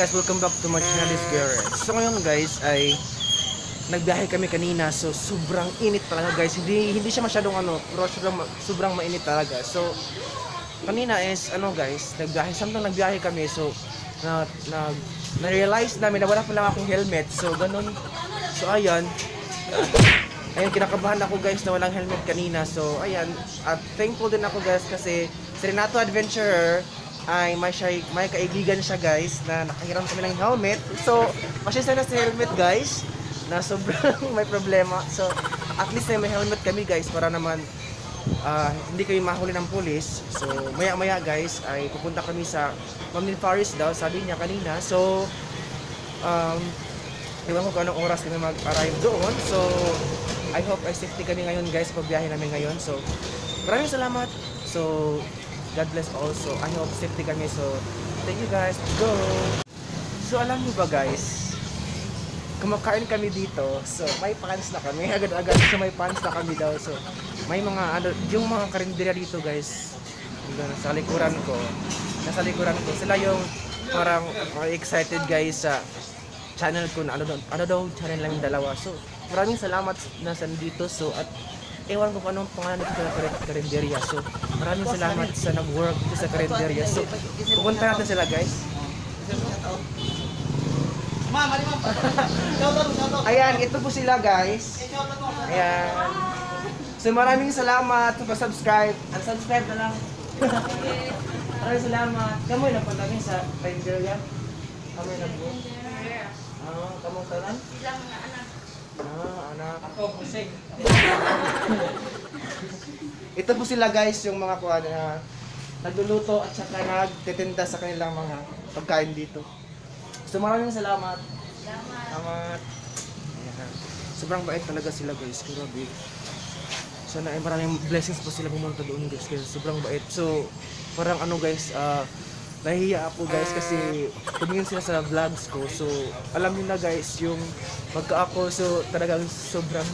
guys, welcome back to my channel, is Garen. So ngayon guys ay nagbiyahe kami kanina, so sobrang init talaga guys. Hindi siya masyadong pero sobrang mainit talaga. So kanina is guys, nagbiyahe kami, so na-realize namin na wala pa lang akong helmet. So ganun. So ayan, kinakabahan ako guys na walang helmet kanina. So ayan, at thankful din ako guys kasi si Renato Adventurer ay may kaibigan siya guys na nakahiram kami ng helmet. So pasensya na sa helmet guys na sobrang may problema. So at least may helmet kami guys para naman hindi kayo mahuli ng pulis. So maya maya guys ay pupunta kami sa Mamil Paris daw, sabi niya kanina. So iwan ko kung anong oras kami mag-arrive doon. So I hope ay safety kami ngayon guys, pagbiyahe namin ngayon. So maraming salamat. So God bless also. I hope safety kami. So thank you guys. Let's go. So alam niyo ba guys, kumakain kami dito. So may pants na kami. Agad-agad so may pants na kami daw. So may mga yung mga karinderya dito guys. Nasa likuran ko. Sila yung parang excited guys sa channel ko na ano daw channel lang yung dalawa. So maraming salamat na nandito. So at ewan ko kung anong pangalan dito sa karinderya. So maraming salamat sa nag-work dito sa karinderya. So pupunta natin sila guys. Ayan, ito po sila guys. Ayan. So maraming salamat sa subscribe. Unsubscribe na lang. Maraming salamat. Kamoy na punta sa karinderya. Kamoy na po. Kamong tanan? Ilang anak. Anak. Ako, busing. Ito po sila guys, yung mga kuha na nagluluto at saka nagtitinda sa kanilang mga pagkain dito. So maraming salamat. Salamat. Ayan. Sobrang bait talaga sila guys, grabe. Sana ay maraming blessings po sila pumunta doon guys, kasi sobrang bait. So parang guys, nahihiya ako guys kasi tumingin sila sa vlogs ko. So alam niyo na guys yung pagka ako, so talagang sobrang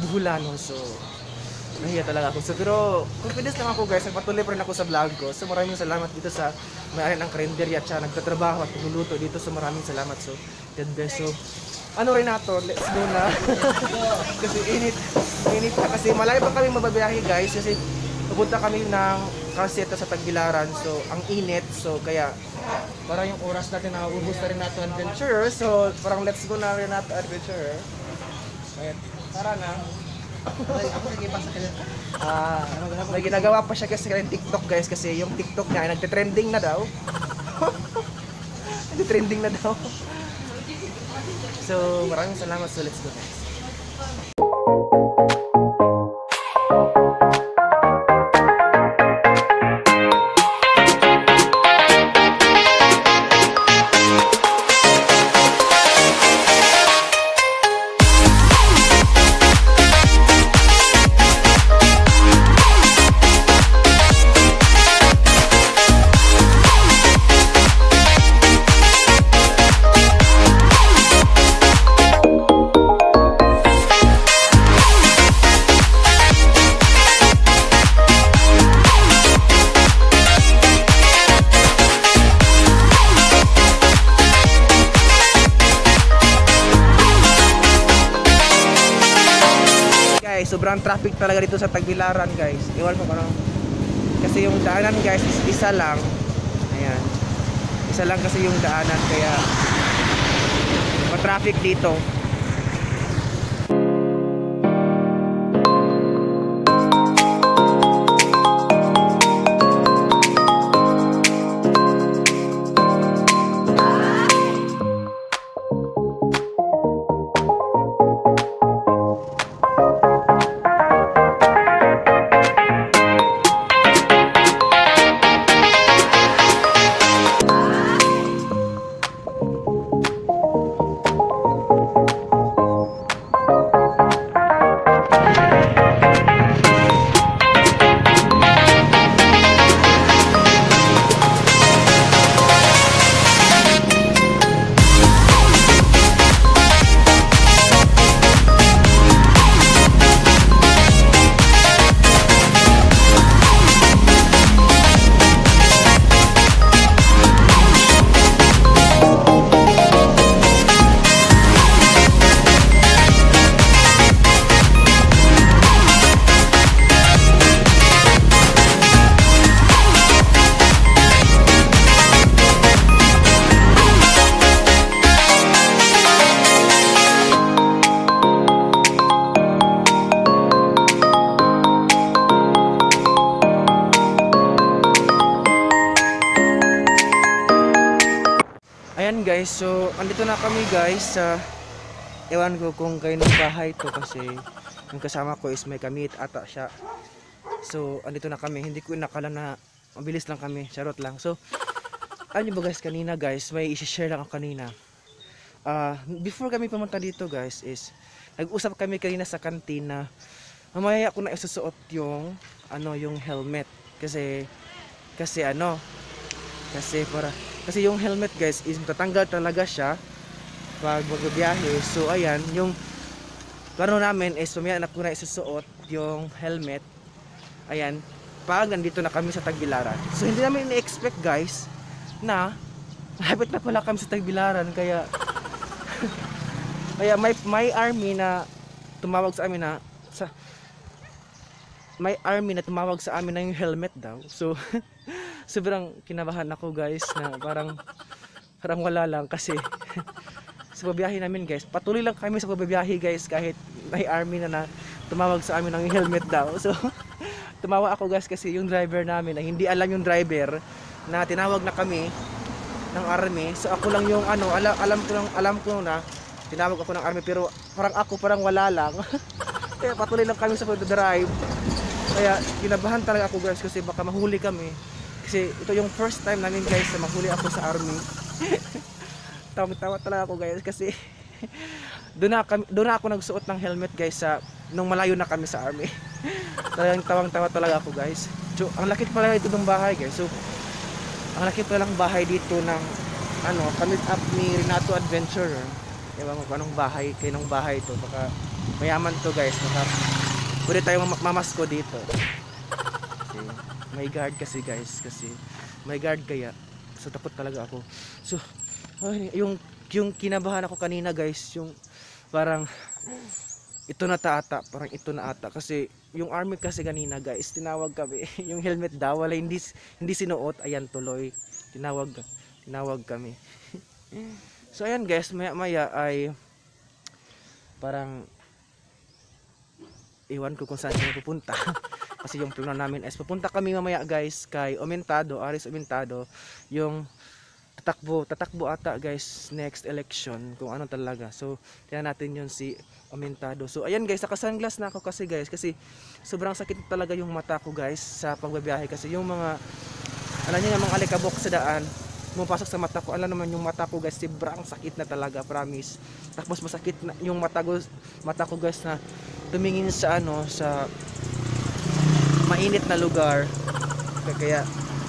buhulano. So nahihiya talaga ako. So pero confidence lang ako guys, nagpatuloy pa rin ako sa vlog ko. So maraming salamat dito sa may-ari ng karinderya at siya nagtatrabaho at nagluluto dito. So maraming salamat. So God bless. So Renato, let's go na. Kasi init na kasi malayo pa kami mababiyahe guys, kasi pupunta kami ng Calceta sa Tagbilaran. So ang init, so kaya parang yung oras natin nauubos na Renato Adventurer. So parang let's go na Renato Adventurer. Ayan, tara na. May ginagawa pa siya kasi ng TikTok guys, kasi yung TikTok niya ay nagte-trending na daw. Nagte-trending na daw. So maraming salamat. So let's go guys. Sobrang traffic talaga dito sa Tagbilaran guys. Iwan ko kasi yung daanan guys is isa lang. Ayan. Isa lang kasi yung daanan, kaya ma-traffic dito. guys, so andito na kami guys sa ewan ko kung kayo ng bahay to kasi yung kasama ko is may kamit ata siya. So andito na kami, hindi ko inakala na mabilis lang kami, charot lang. So ano ba guys, kanina guys, may i-share lang ako kanina. Before kami pumunta dito guys is nag-usap kami kanina sa kantin na mamaya ako na isusuot yung yung helmet kasi yung helmet guys is matatanggal talaga siya pag magbibiyahe. So ayan, yung plano namin is mamaya na ko na isusuot yung helmet. Ayan, pag nandito na kami sa Tagbilaran. So hindi namin i-expect guys na malapit na pala kami sa Tagbilaran, kaya kaya may army na tumawag sa amin na na yung helmet daw. So sobrang kinabahan ako guys na parang wala lang kasi sa babiyahe namin guys, patuloy lang kami sa babiyahe guys kahit may army na tumawag sa amin ng helmet daw. So tumawa ako guys kasi yung driver namin na hindi alam yung driver na tinawag na kami ng army. So ako lang yung alam ko na tinawag ako ng army, pero parang wala lang. Kaya patuloy lang kami sa pag-drive. Kaya kinabahan talaga ako guys kasi baka mahuli kami. Kasi ito yung first time namin guys na mahuli ako sa army. Tawa talaga ako guys kasi doon na ako nagsuot ng helmet guys nung malayo na kami sa army. Talagang tawang-tawa talaga ako guys. So ang laki pala ito ng bahay guys. So ang laki pala ng bahay dito ng kamit up ni Renato Adventurer. Ewan ko anong bahay, kainong bahay ito. Baka mayaman to guys. Baka pwede tayong mamasko dito. May guard kasi guys, may guard kaya so takot talaga ako. So yung kinabahan ako kanina guys, yung parang ito na ata kasi yung army kasi kanina guys tinawag kami yung helmet daw wala, hindi sinuot. Ayan, tuloy tinawag kami. So ayan guys, maya ay parang iwan ko kung saan kami pupunta. Kasi yung plano namin is pupunta kami mamaya guys kay Aris Aumentado, yung tatakbo ata guys next election kung ano talaga. So tingnan natin yun si Aumentado. So ayan guys, naka-sunglass na ako kasi sobrang sakit talaga yung mata ko guys sa pagbabiyahe kasi yung mga mga alikabok sa daan pumapasok sa mata ko. Alam naman yung mata ko guys, sobrang sakit na talaga, promise. Tapos masakit na yung mata ko guys na tumingin sa sa mainit na lugar. Kaya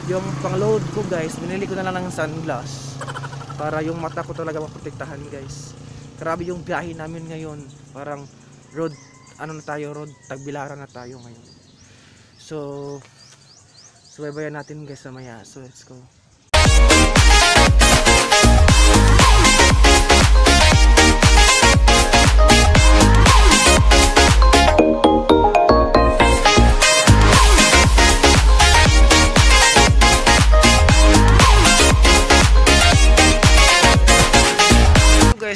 yung pang-load ko guys, binili ko na lang ng sunglass para yung mata ko talaga maprotektahan guys. Grabe yung biyahe namin ngayon, parang road Tagbilaran na tayo ngayon. So subaybayan natin guys mamaya. So let's go.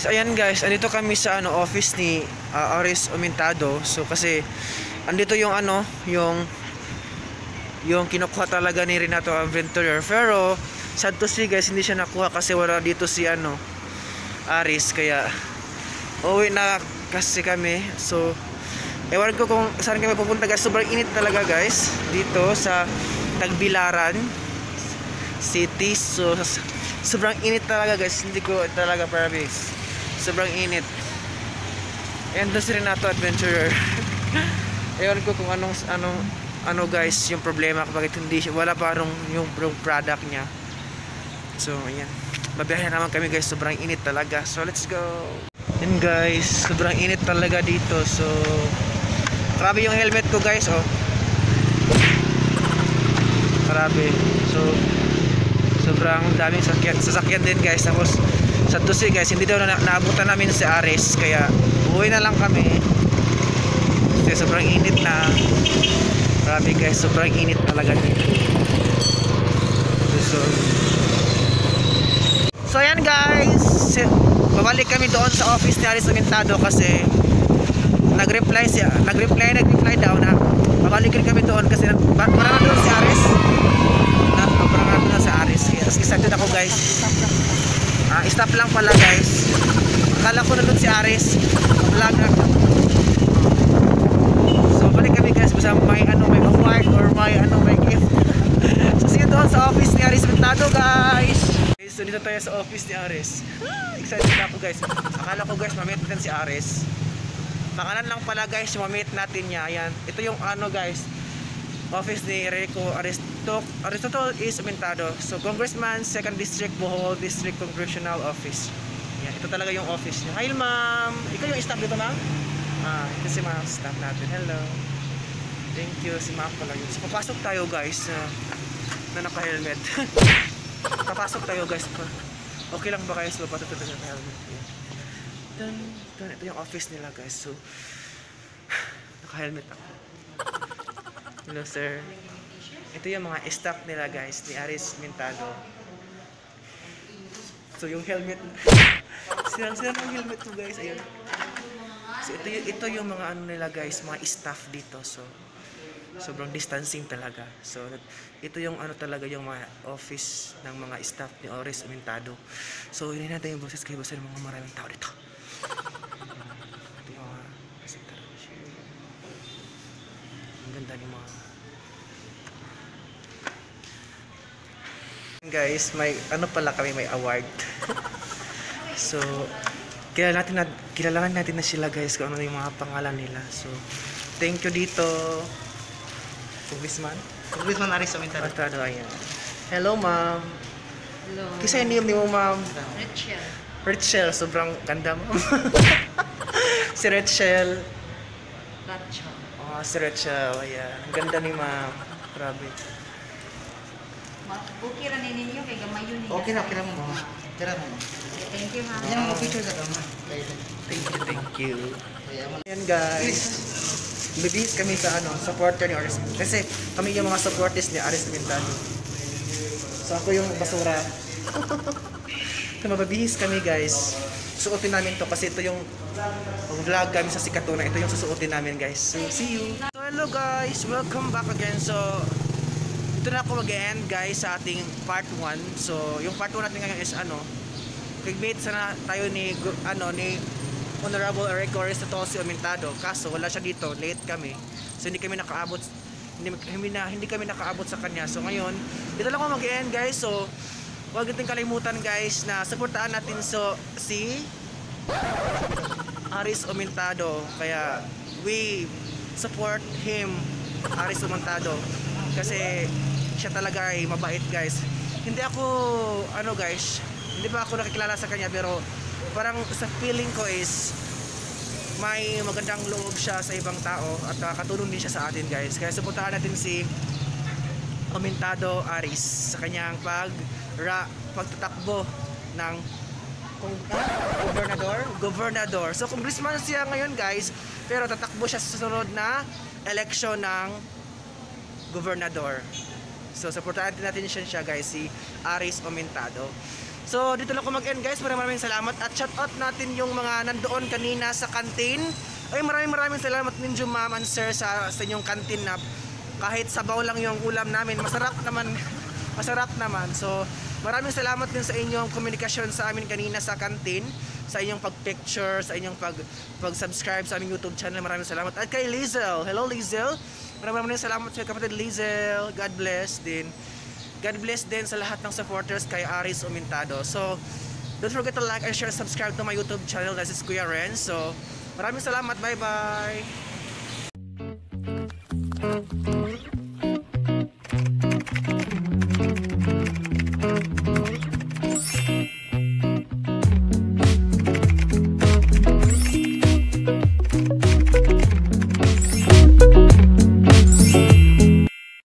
Ayan guys, andito kami sa office ni Aris Aumentado. So kasi andito yung yung kinukuha talaga ni Renato Adventurer. Pero sad to see guys, hindi siya nakuha kasi wala dito si Aris, kaya uwi na kasi kami. So ewan ko kung saan kami pupunta guys. Sobrang init talaga guys dito sa Tagbilaran City. So sobrang init talaga guys, hindi ko talaga promise. Sobrang init. And doon si Renato Adventurer. Ewan ko kung ano guys yung problema kapag hindi wala parang yung product niya. So ayan, babiyahe naman kami guys, sobrang init talaga. So let's go. And guys, sobrang init talaga dito. So grabe yung helmet ko guys, grabe. So sobrang daming sasakyan din guys. Tapos sa tusi guys, hindi daw naabutan namin si Aris, kaya uwi na lang kami kasi sobrang init na. Grabe guys, sobrang init talaga dito. So ayan guys, babalik kami doon sa office ni Aris Aumentado kasi nag-reply daw na babalik rin kami doon kasi parang doon si Aris. Parang doon si Aris. Kaya excited ako guys. Stop lang pala guys. Akala ko nandun si Aris. Vlog na. So balik kami guys. Basta may award or may gift. So see you doon sa office ni Aris Mentado guys. Okay, so dito tayo sa office ni Aris. Excited na ako guys. Akala ko guys mamit natin si Aris. Makanan lang pala guys yung mamit natin niya. Ayan. Ito yung guys. Office ni Rico Aristotle is Mentado. So Congressman, 2nd District, Bohol District Congressional Office. Yan, ito talaga yung office niya. Hi ma'am! Ikaw yung staff dito ma'am? Ito si ma'am, staff natin. Hello. Thank you, si ma'am pala yun. So papasok tayo guys na naka-helmet. Papasok tayo guys. Okay lang ba guys? Papasok tayo na helmet. Ito yung office nila guys. So naka-helmet ako. Hello sir. Ito yung mga staff nila guys ni Aris Mentado. So yung helmet. Sila ng helmet to guys. Ayun. So ito yung mga nila guys, mga staff dito. So sobrang distancing talaga. So ito yung talaga yung mga office ng mga staff ni Aris Mentado. So hindi natin yung boses kayo basta ng mga maraming tao dito. Ito yung mga ang ganda ni mga guys, may pala kami, may award. So kilalanan natin na sila guys kung ano yung mga pangalan nila. So thank you dito Congressman Aris Mentado. Ayan. Hello ma'am. Hello. Kasi yung name mo ma'am? Rachel, sobrang ganda ma'am. Si Rachel. Si Rachel, ayan. Ang ganda ni ma'am. Grabe. Okay ra ninyo kay gamay yun. Okay na mo. Tira mo. Thank you ma'am. Yan mo picture sa kama. Thank you. Ayan guys. Bibihis kami sa supporter ni Aris. Kasi kami yung mga supporters ni Aris Mentado. So ako yung basura. So mabibihis kami guys. Suotin namin to kasi ito yung vlog kami sa Sikatuna. Ito yung susuotin namin guys. So see you. So hello guys. Welcome back again. So ito na ako mag-end guys sa ating part 1. So yung part 1 natin ngayon is nag-meet sana tayo ni Honorable Rico Aristotle Mentado. Kaso wala siya dito, late kami. So hindi kami nakaabot sa kanya. So ngayon, dito lang ako mag-end guys. So huwag natin kalimutan guys na suportahan natin si Aris Mentado. Kaya we support him, Aris Mentado. Kasi siya talaga ay mabait guys. Hindi ako guys, hindi pa ako nakikilala sa kanya pero parang sa feeling ko is may magandang loob siya sa ibang tao at katulong din siya sa atin guys. Kaya suportahan natin si Mentado Aris sa kanyang pagtatakbo ng gobernador. So congressman siya ngayon guys, pero tatakbo siya sa susunod na election ng gobernador. So suportahan natin siya guys, si Aris Mentado. So dito lang ako mag-end guys. Maraming salamat at shout out natin yung mga nandoon kanina sa kantin. Ay maraming salamat ninyo ma'am and sir sa inyong kantin na kahit sabaw lang yung ulam namin, masarap naman. So maraming salamat din sa inyong komunikasyon sa amin kanina sa kantin, sa inyong pag-picture, sa inyong pag-subscribe sa aming YouTube channel. Maraming salamat. At kay Lizel, hello Lizel. Maraming salamat sa kapatid Lizel. God bless din sa lahat ng supporters kay Aris Mentado. So don't forget to like and share, subscribe to my YouTube channel. This is Kuya Ren. So maraming salamat. Bye bye.